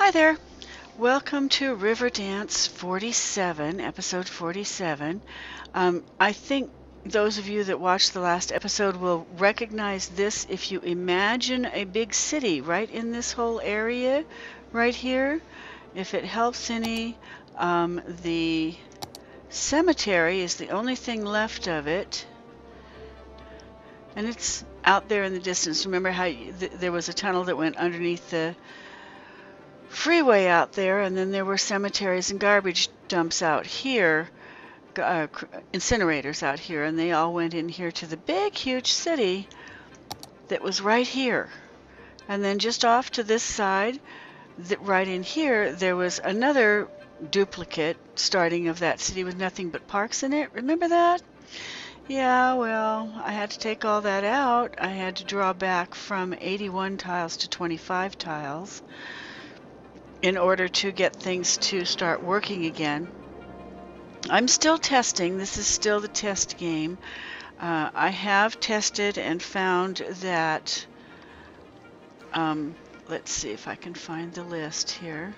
Hi there. Welcome to Riverdance 47, episode 47. I think those of you that watched the last episode will recognize this if you imagine a big city right in this whole area right here. If it helps any, the cemetery is the only thing left of it. And it's out there in the distance. Remember how there was a tunnel that went underneath the freeway out there, and then there were cemeteries and garbage dumps out here, incinerators out here, and they all went in here to the big huge city that was right here. And then just off to this side, right in here, there was another duplicate starting of that city with nothing but parks in it. Remember that? Yeah, well, I had to take all that out. I had to draw back from 81 tiles to 25 tiles in order to get things to start working again. I'm still testing. This is still the test game. I have tested and found that, let's see if I can find the list here.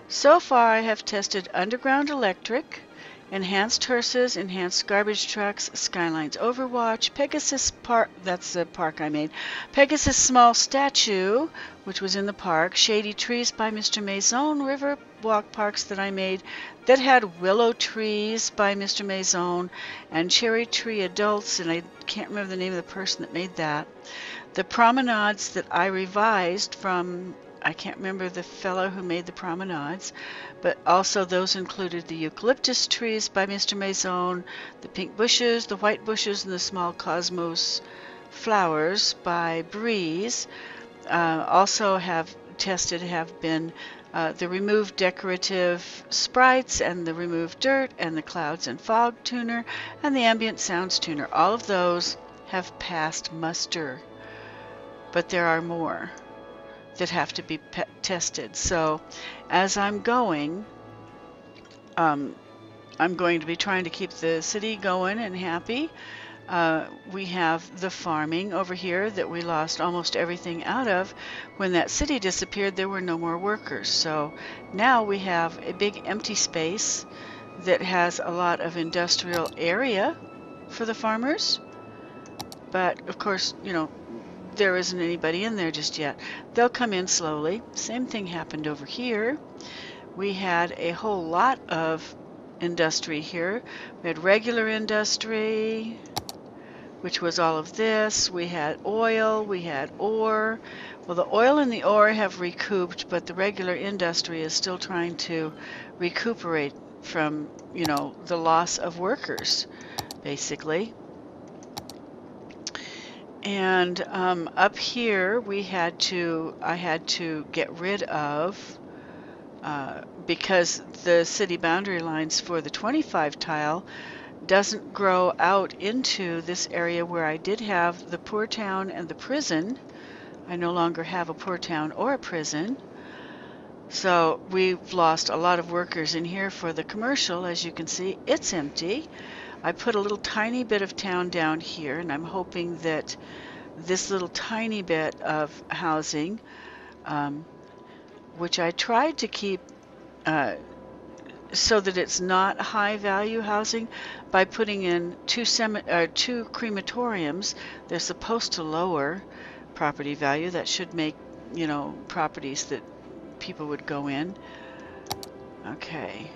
So far I have tested underground electric, enhanced hearses, enhanced garbage trucks, Skylines Overwatch, Pegasus Park, that's the park I made, Pegasus Small Statue, which was in the park, Shady Trees by Mr. Maison, River Walk Parks that I made that had Willow Trees by Mr. Maison, and Cherry Tree Adults, and I can't remember the name of the person that made that. The promenades that I revised from, I can't remember the fellow who made the promenades, but also those included the eucalyptus trees by Mr. Maison, the pink bushes, the white bushes, and the small cosmos flowers by Breeze. Also have tested have been the removed decorative sprites and the removed dirt and the clouds and fog tuner and the ambient sounds tuner. All of those have passed muster, but there are more that have to be tested. So as I'm going to be trying to keep the city going and happy. We have the farming over here that we lost almost everything out of. When that city disappeared, there were no more workers. So now we have a big empty space that has a lot of industrial area for the farmers. But of course, you know, there isn't anybody in there just yet. They'll come in slowly. Same thing happened over here. We had a whole lot of industry here. We had regular industry, which was all of this. We had oil, we had ore. Well, the oil and the ore have recouped, but the regular industry is still trying to recuperate from, you know, the loss of workers, basically. And up here, I had to get rid of, because the city boundary lines for the 25 tile doesn't grow out into this area where I did have the poor town and the prison. I no longer have a poor town or a prison. So we've lost a lot of workers in here for the commercial. As you can see, it's empty. I put a little tiny bit of town down here, and I'm hoping that this little tiny bit of housing, which I tried to keep so that it's not high value housing, by putting in two crematoriums. They're supposed to lower property value. That should make, you know, properties that people would go in. Okay.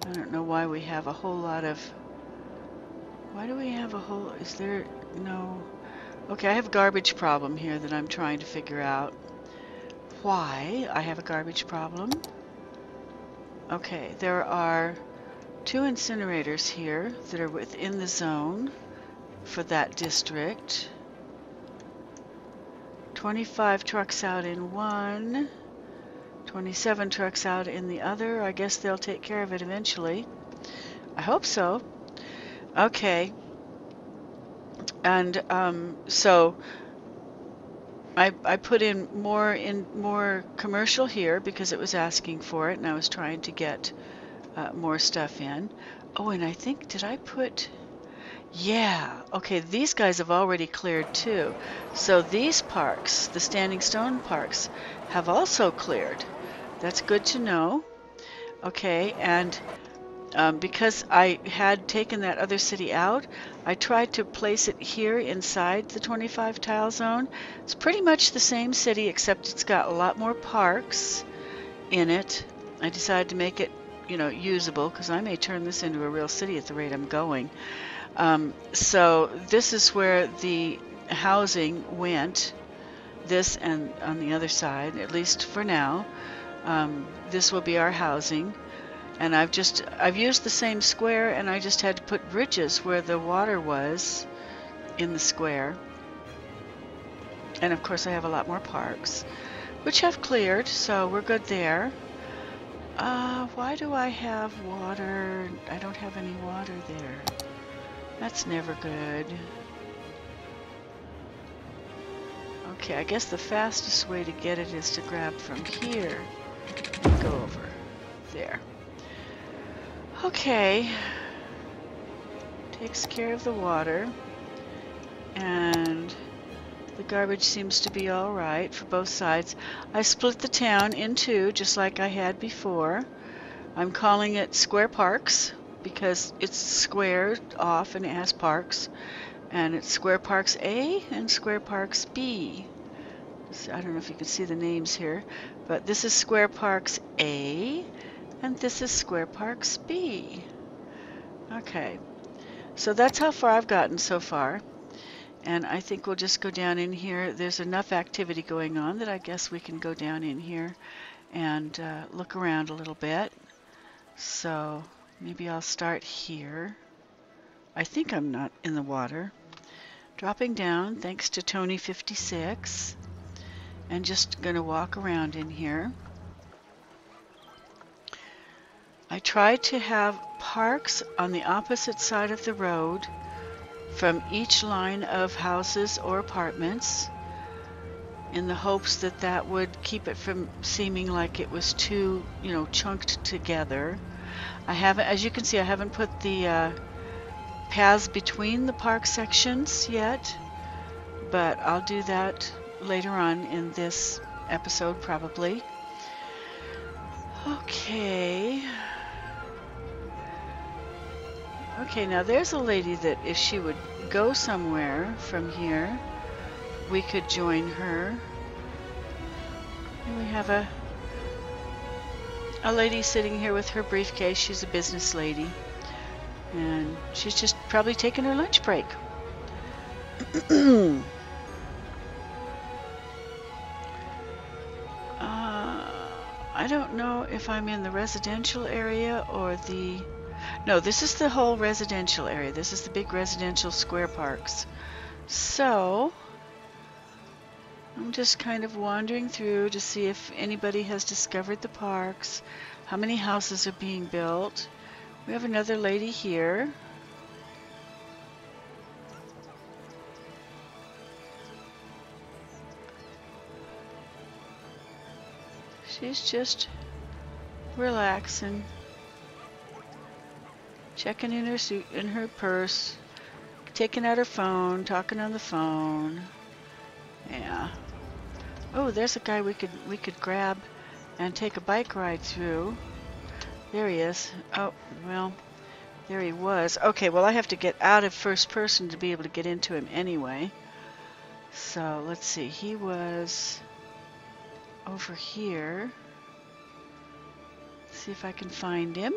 I don't know why we have a whole lot of, why do we have a whole, is there no, okay, I have a garbage problem here that I'm trying to figure out why I have a garbage problem. Okay, there are 2 incinerators here that are within the zone for that district. 25 trucks out in one, 27 trucks out in the other. I guess they'll take care of it eventually. I hope so. Okay. And so I put in more commercial here because it was asking for it, and I was trying to get more stuff in. Oh, and I think, did I put, yeah, okay, these guys have already cleared too. So these parks, the Standing Stone parks, have also cleared. That's good to know. Okay, and because I had taken that other city out, I tried to place it here inside the 25 tile zone. It's pretty much the same city, except it's got a lot more parks in it. I decided to make it, you know, usable, because I may turn this into a real city at the rate I'm going. So this is where the housing went, this and on the other side, at least for now. This will be our housing. And I've used the same square, and I just had to put bridges where the water was in the square. And of course I have a lot more parks, which have cleared, so we're good there. Why do I have water? I don't have any water there. That's never good. Okay, I guess the fastest way to get it is to grab from here and go over there. Okay, takes care of the water, and the garbage seems to be all right for both sides. I split the town in two, just like I had before. I'm calling it Square Parks because it's squared off and it has parks, and it's Square Parks A and Square Parks B. I don't know if you can see the names here, but this is Square Parks A, and this is Square Parks B. Okay, so that's how far I've gotten so far. And I think we'll just go down in here. There's enough activity going on that I guess we can go down in here and look around a little bit. So maybe I'll start here. I think I'm not in the water. Dropping down, thanks to Tony56. And just going to walk around in here. I try to have parks on the opposite side of the road from each line of houses or apartments, in the hopes that that would keep it from seeming like it was too, you know, chunked together. I haven't, as you can see, I haven't put the paths between the park sections yet, but I'll do that later on in this episode probably. Okay. Okay, now there's a lady that if she would go somewhere from here, we could join her. And we have a lady sitting here with her briefcase. She's a business lady, and she's just probably taking her lunch break. I don't know if I'm in the residential area or the... No, this is the whole residential area. This is the big residential square parks. So I'm just kind of wandering through to see if anybody has discovered the parks, how many houses are being built. We have another lady here. She's just relaxing, checking in her suit, in her purse, taking out her phone, talking on the phone. Yeah. Oh, there's a guy we could grab and take a bike ride through. There he is. Oh, well, there he was. Okay, well, I have to get out of first person to be able to get into him anyway. So let's see. He was over here. See if I can find him.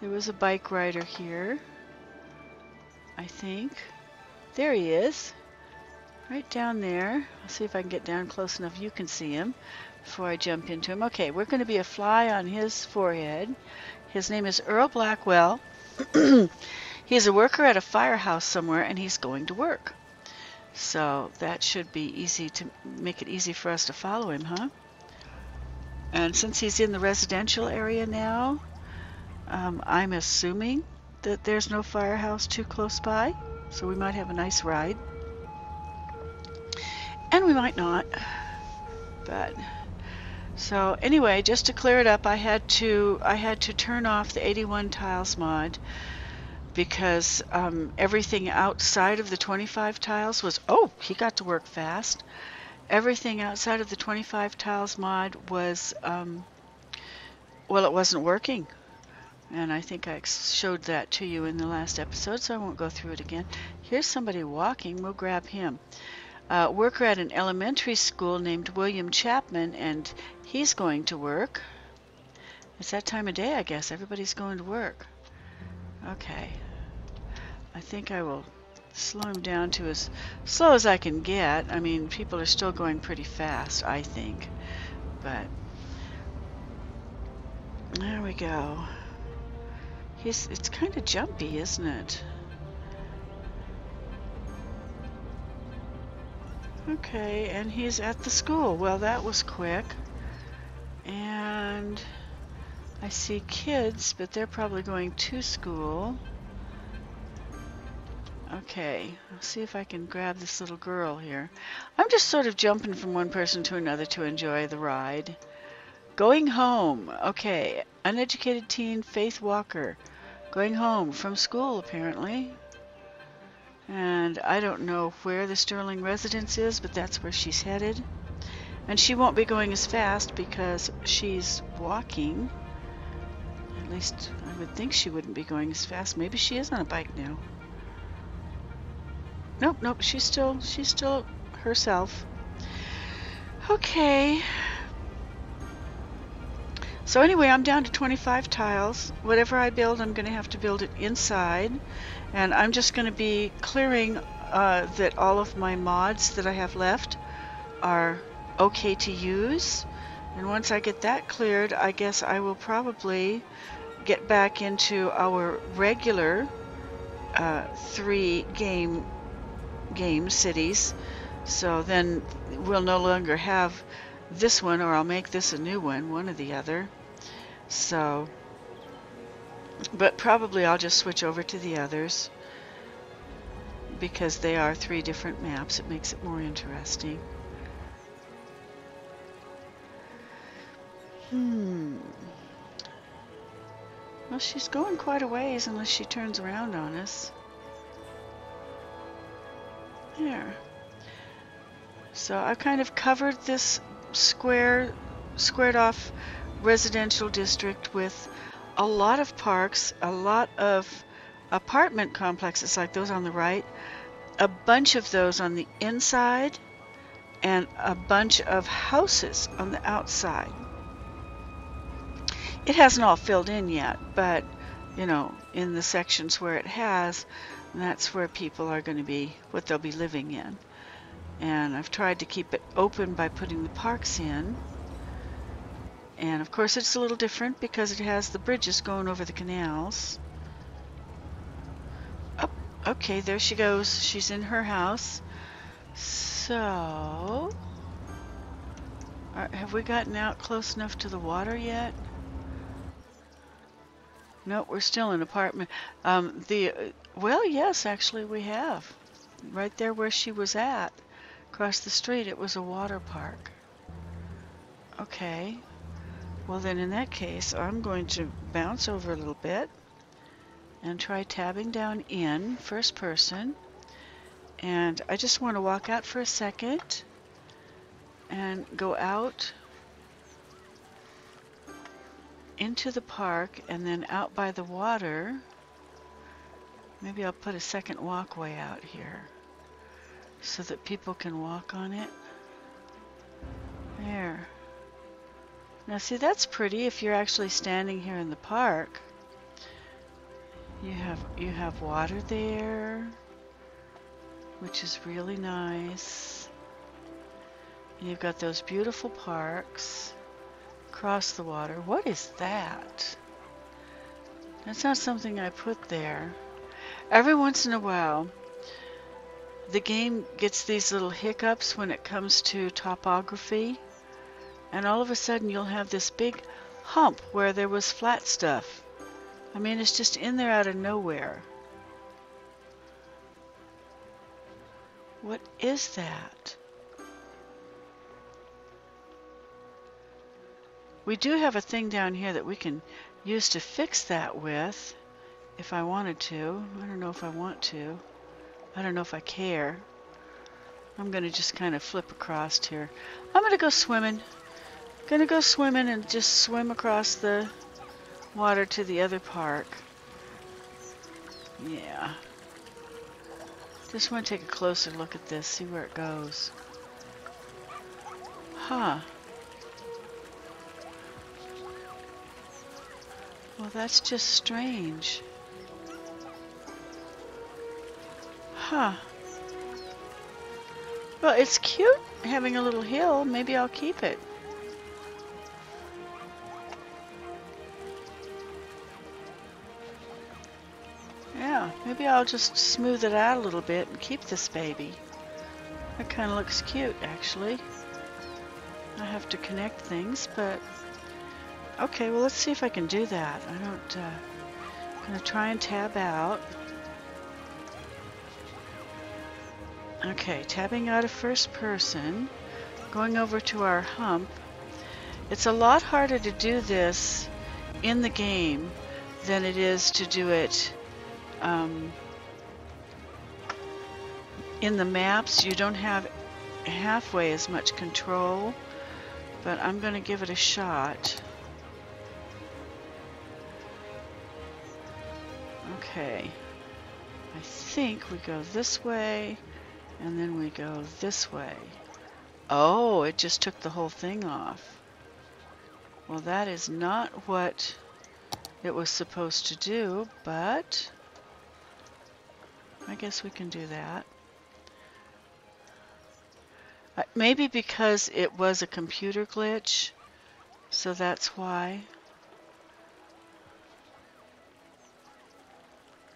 There was a bike rider here, I think. There he is, right down there. I'll see if I can get down close enough you can see him before I jump into him. Okay, we're going to be a fly on his forehead. His name is Earl Blackwell. He's a worker at a firehouse somewhere, and he's going to work. So that should be easy to make it easy for us to follow him, huh? And since he's in the residential area now, I'm assuming that there's no firehouse too close by, so we might have a nice ride. And we might not. But so anyway, just to clear it up, I had to turn off the 81 tiles mod because everything outside of the 25 tiles was, oh, he got to work fast. everything outside of the 25 tiles mod was, well, it wasn't working. And I think I showed that to you in the last episode, so I won't go through it again. Here's somebody walking. We'll grab him. Worker at an elementary school named William Chapman, and he's going to work. It's that time of day, I guess. Everybody's going to work. Okay. I think I will slow him down to as slow as I can get. I mean, people are still going pretty fast, I think. But there we go. It's kind of jumpy, isn't it? Okay, and he's at the school. Well, that was quick. And I see kids, but they're probably going to school. Okay, I'll see if I can grab this little girl here. I'm just sort of jumping from one person to another to enjoy the ride. Going home. Okay, uneducated teen Faith Walker. Going home from school, apparently. And I don't know where the Sterling residence is, but that's where she's headed. And she won't be going as fast because she's walking. At least I would think she wouldn't be going as fast. Maybe she is on a bike now. Nope, she's still herself. Okay. So anyway, I'm down to 25 tiles. Whatever I build, I'm going to have to build it inside. And I'm just going to be clearing that all of my mods that I have left are okay to use. And once I get that cleared, I guess I will probably get back into our regular 3 game cities. So then we'll no longer have this one, or I'll make this a new one or the other. So, but probably I'll just switch over to the others because they are 3 different maps. It makes it more interesting. Well, she's going quite a ways unless she turns around on us. There. So I've kind of covered this squared off residential district with a lot of parks, a lot of apartment complexes like those on the right, a bunch of those on the inside, and a bunch of houses on the outside. It hasn't all filled in yet, but you know, in the sections where it has, that's where people are going to be, what they'll be living in. And I've tried to keep it open by putting the parks in. And of course it's a little different because it has the bridges going over the canals. Oh, okay, there she goes. She's in her house. So, have we gotten out close enough to the water yet? No, we're still in apartment. Well, yes, actually we have. Right there where she was at, across the street, it was a water park. Okay. Well, then in that case, I'm going to bounce over a little bit and try tabbing down in first person. And I just want to walk out for a second and go out into the park and then out by the water. Maybe I'll put a second walkway out here so that people can walk on it. There. Now see, that's pretty if you're actually standing here in the park. You have water there, which is really nice. You've got those beautiful parks across the water. What is that? That's not something I put there. Every once in a while, the game gets these little hiccups when it comes to topography. And all of a sudden you'll have this big hump where there was flat stuff. I mean, it's just in there out of nowhere. What is that? We do have a thing down here that we can use to fix that with, if I wanted to. I don't know if I want to. I don't know if I care. I'm going to just kind of flip across here. I'm going to go swimming. Going to go swimming and just swim across the water to the other park. Yeah. Just want to take a closer look at this, see where it goes. Huh. Well, that's just strange. Huh. Well, it's cute having a little hill. Maybe I'll keep it. Yeah, maybe I'll just smooth it out a little bit and keep this baby. That kind of looks cute, actually. I have to connect things, but... Okay, well, let's see if I can do that. I'm going to try and tab out. Okay, tabbing out of first person. Going over to our hump. It's a lot harder to do this in the game than it is to do it in the maps. You don't have halfway as much control, but I'm going to give it a shot. Okay, I think we go this way and then we go this way. Oh, it just took the whole thing off. Well, that is not what it was supposed to do, but I guess we can do that. Maybe because it was a computer glitch, so that's why.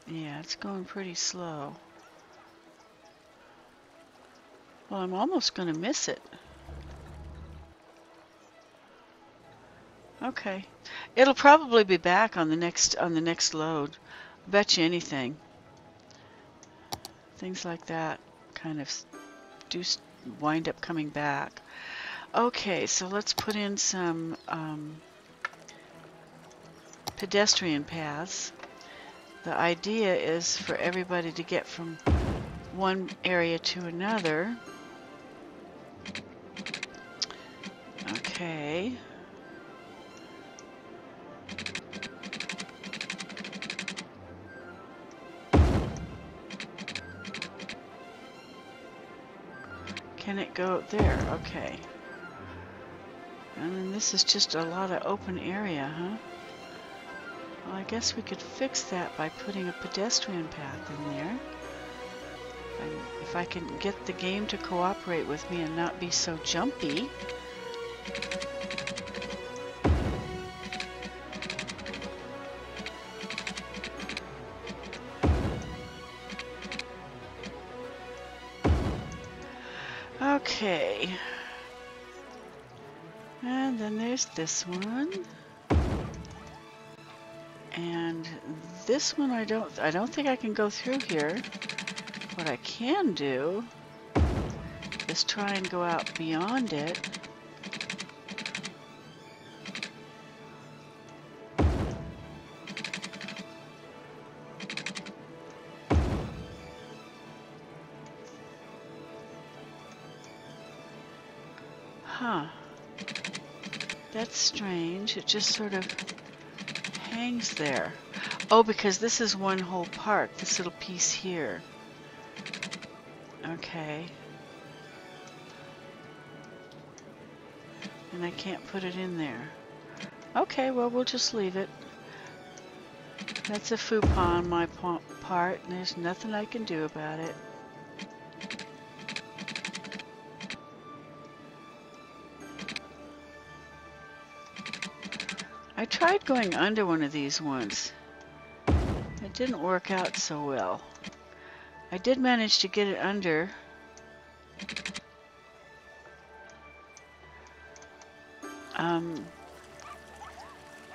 Yeah, it's going pretty slow. Well, I'm almost going to miss it. Okay. It'll probably be back on the next load. Bet you anything. Things like that kind of do wind up coming back. Okay, so let's put in some pedestrian paths. The idea is for everybody to get from one area to another. Okay. Can it go there? Okay. And then this is just a lot of open area, huh? Well, I guess we could fix that by putting a pedestrian path in there. And if I can get the game to cooperate with me and not be so jumpy. Okay. And then there's this one. And this one I don't think I can go through here. What I can do is try and go out beyond it. Huh. That's strange. It just sort of hangs there. Oh, because this is one whole part, this little piece here. Okay. And I can't put it in there. Okay, well, we'll just leave it. That's a faux pas on my part, and there's nothing I can do about it. I tried going under one of these once. It didn't work out so well. I did manage to get it under.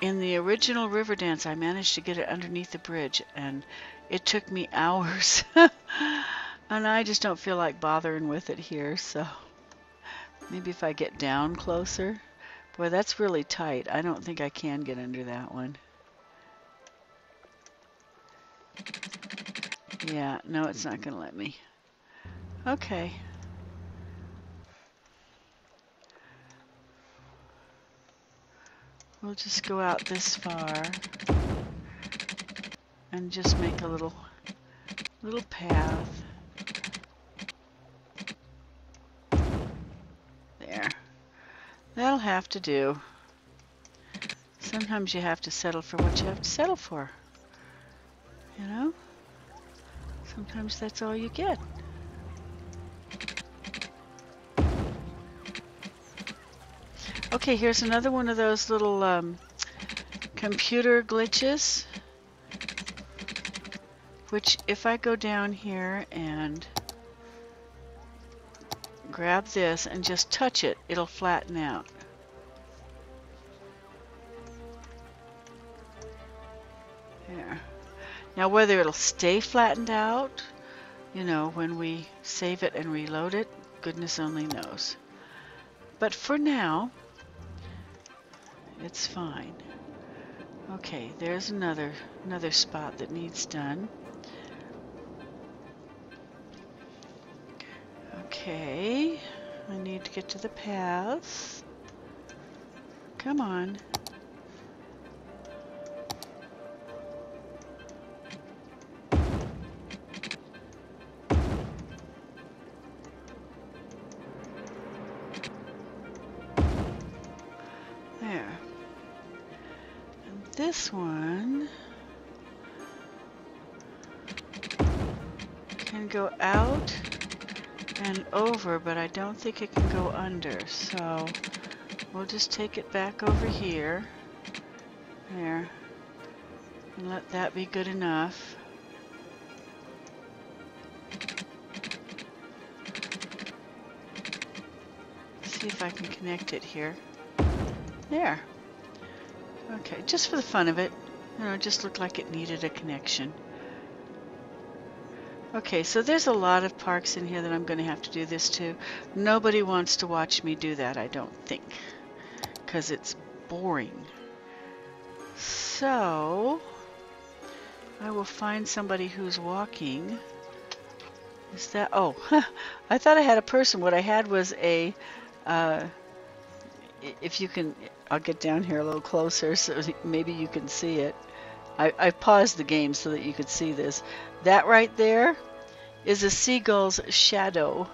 In the original Riverdance, I managed to get it underneath the bridge, and it took me hours. And I just don't feel like bothering with it here, so maybe if I get down closer. Boy, that's really tight. I don't think I can get under that one. Yeah, no, it's not going to let me. Okay. We'll just go out this far and just make a little path. There. That'll have to do. Sometimes you have to settle for what you have to settle for. You know? Sometimes that's all you get. Okay, here's another one of those little computer glitches, which if I go down here and grab this and just touch it, it'll flatten out. There. Now whether it'll stay flattened out, you know, when we save it and reload it, goodness only knows. But for now, it's fine. Okay, there's another spot that needs done. Okay, I need to get to the paths. Come on. There. And this one can go out and over, but I don't think it can go under, so we'll just take it back over here. There. And let that be good enough. See if I can connect it here. There. Okay, just for the fun of it. You know, it just looked like it needed a connection. Okay, so there's a lot of parks in here that I'm going to have to do this to. Nobody wants to watch me do that, I don't think, because it's boring. So, I will find somebody who's walking. Is that, oh, I thought I had a person. What I had was a, if you can, I'll get down here a little closer so maybe you can see it. I paused the game so that you could see this. That right there is a seagull's shadow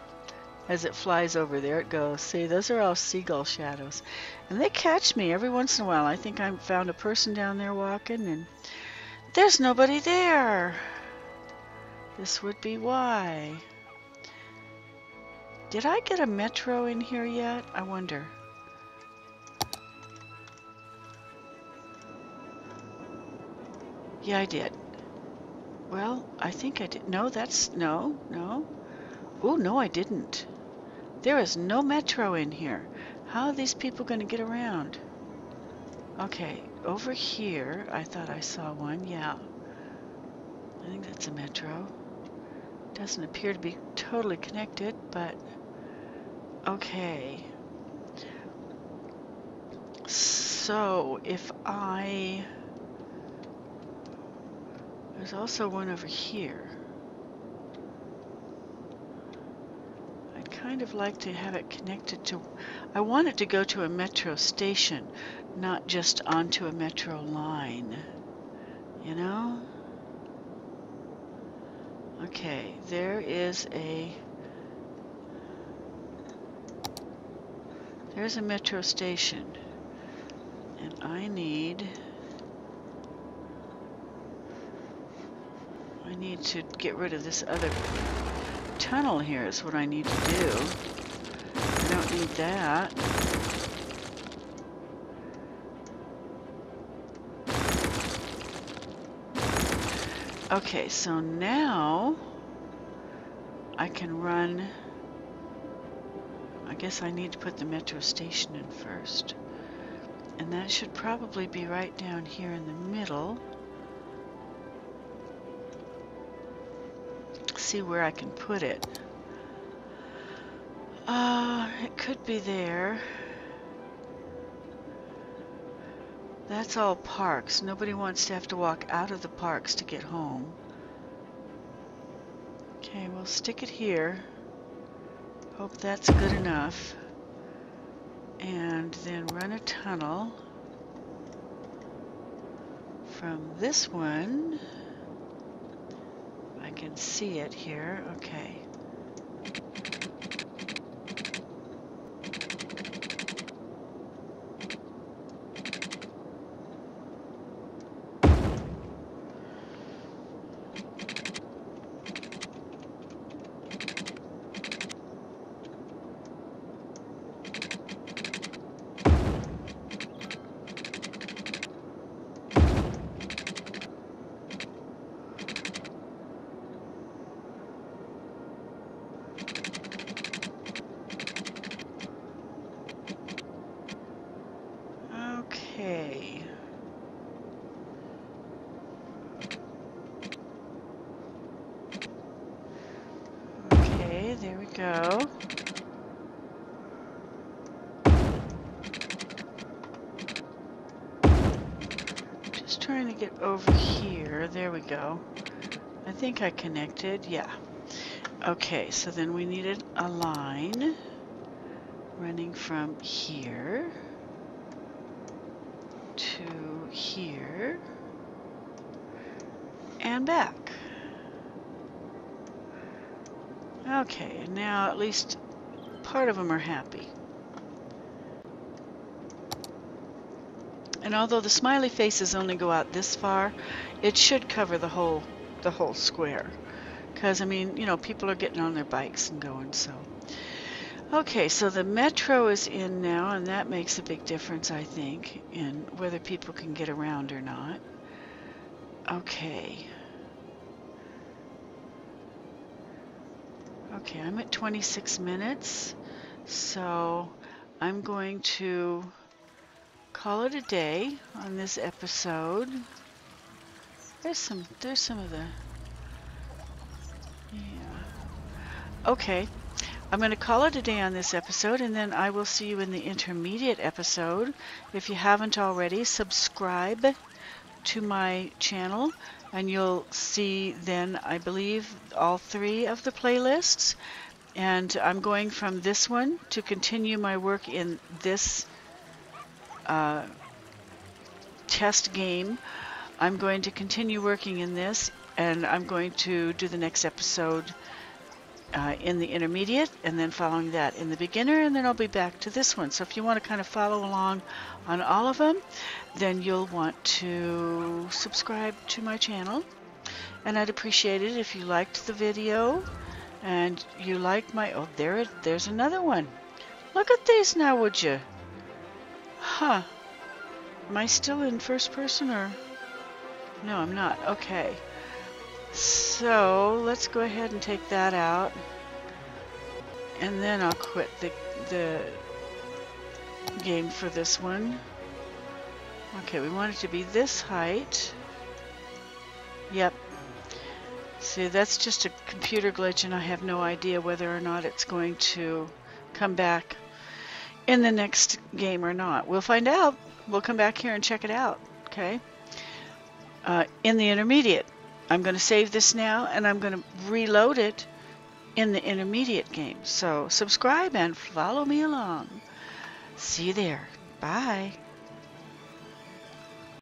as it flies over. There it goes. See, those are all seagull shadows. And they catch me every once in a while. I think I found a person down there walking and there's nobody there. This would be why. Did I get a metro in here yet? I wonder. Yeah, I did. Well, I think I did. No, that's... No, no. Oh, no, I didn't. There is no metro in here. How are these people going to get around? Okay, over here, I thought I saw one. Yeah. I think that's a metro. Doesn't appear to be totally connected, but... Okay. So, if I... There's also one over here. I'd kind of like to have it connected to... I want it to go to a metro station, not just onto a metro line. You know? Okay, there is a... There's a metro station. And I need to get rid of this other tunnel here is what I need to do. I don't need that. Okay, so now I can run. I guess I need to put the metro station in first. And that should probably be right down here in the middle. See where I can put it. It could be there. That's all parks. Nobody wants to have to walk out of the parks to get home. Okay, we'll stick it here. Hope that's good enough. And then run a tunnel. from this one. I can see it here. Okay. Okay. Okay, there we go. Just trying to get over here. There we go. I think I connected. Yeah. Okay, so then we needed a line running from here to here and back. Okay, and now at least part of them are happy. And although the smiley faces only go out this far, it should cover the whole square. Because, I mean, you know, people are getting on their bikes and going, so. Okay, so the metro is in now, and that makes a big difference, I think, in whether people can get around or not. Okay. Okay, I'm at 26 minutes, so I'm going to call it a day on this episode. There's some of the, yeah. Okay, I'm going to call it a day on this episode, and then I will see you in the intermediate episode. If you haven't already, subscribe to my channel, and you'll see then, I believe, all 3 of the playlists. And I'm going from this one to continue my work in this test game. I'm going to continue working in this, and I'm going to do the next episode in the intermediate, and then following that in the beginner, and then I'll be back to this one. So if you want to kind of follow along on all of them, then you'll want to subscribe to my channel, and I'd appreciate it if you liked the video and you liked my, oh, there's another one. Look at these now, would you? Huh. Am I still in first person, or? No, I'm not. Okay. So let's go ahead and take that out, and then I'll quit the game for this one. Okay, we want it to be this height. Yep. See, that's just a computer glitch, and I have no idea whether or not it's going to come back in the next game or not. We'll find out. We'll come back here and check it out. Okay. In the intermediate, I'm going to save this now, and I'm going to reload it in the intermediate game. So subscribe and follow me along. See you there. Bye.